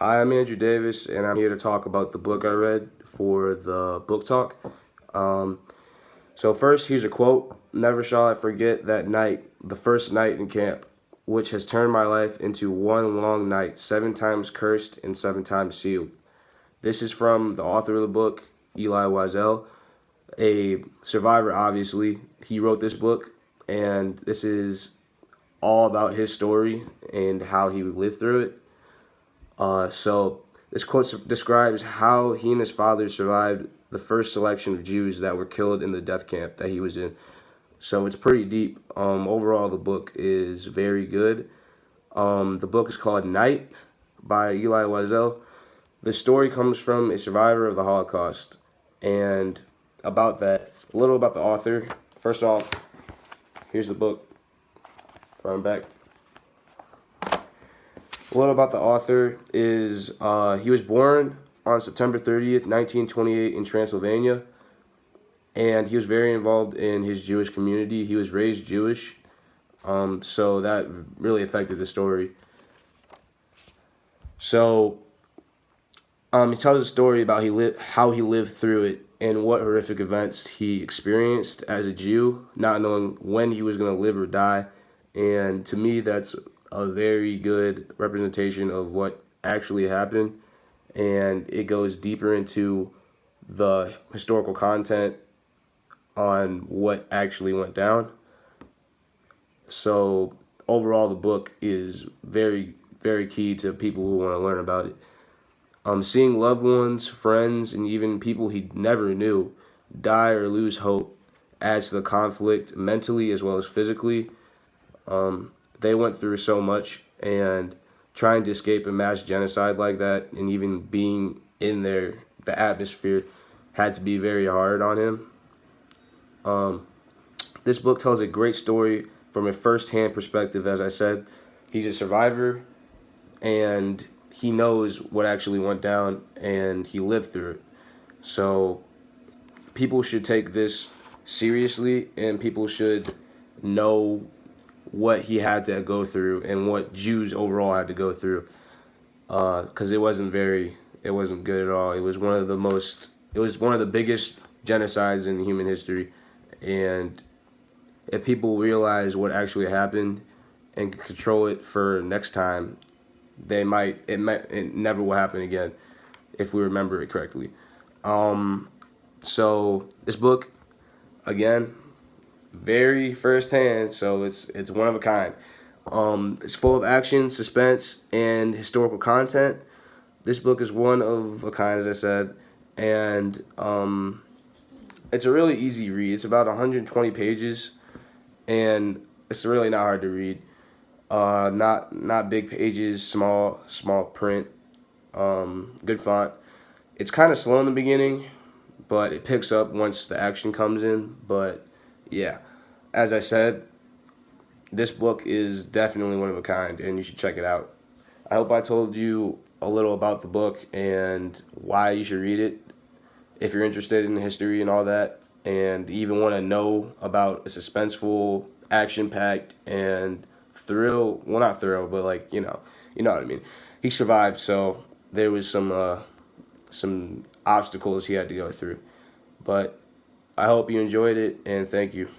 Hi, I'm Andrew Davis, and I'm here to talk about the book I read for the book talk. Um, so, first, here's a quote. Never shall I forget that night, the first night in camp, which has turned my life into one long night, 7 times cursed and 7 times sealed. This is from the author of the book, Elie Wiesel, a survivor, obviously. He wrote this book, and this is all about his story and how he lived through it. So this quote describes how he and his father survived the first selection of Jews that were killed in the death camp that he was in. So it's pretty deep. Overall, the book is very good. The book is called Night by Elie Wiesel. The story comes from a survivor of the Holocaust. And about that, a little about the author. First off, here's the book. Front and back. A little about the author is he was born on September 30th, 1928 in Transylvania, and he was very involved in his Jewish community. He was raised Jewish, so that really affected the story. So he tells a story about how he lived through it and what horrific events he experienced as a Jew, not knowing when he was going to live or die. And to me, that's a very good representation of what actually happened. And it goes deeper into the historical content on what actually went down. So overall, the book is very, very key to people who want to learn about it. Seeing loved ones, friends, and even people he never knew die or lose hope adds to the conflict mentally as well as physically. They went through so much, and trying to escape a mass genocide like that and even being in there, the atmosphere, had to be very hard on him. This book tells a great story from a first-hand perspective. As I said, he's a survivor, and he knows what actually went down, and he lived through it. So people should take this seriously, and people should know what he had to go through and what Jews overall had to go through, because it wasn't good at all. It was one of the biggest genocides in human history, and if people realize what actually happened and can control it for next time, it never will happen again if we remember it correctly. So this book, again, very first hand, so it's one of a kind. It's full of action, suspense, and historical content. This book is one of a kind, as I said, and it's a really easy read. It's about 120 pages, and it's really not hard to read. Not big pages, small print, good font. It's kind of slow in the beginning, but it picks up once the action comes in. But yeah, as I said, this book is definitely one of a kind, and you should check it out. I hope I told you a little about the book and why you should read it if you're interested in history and all that, and even want to know about a suspenseful, action-packed, and well, not thrill, but like, you know what I mean. He survived, so there was some obstacles he had to go through. But I hope you enjoyed it, and thank you.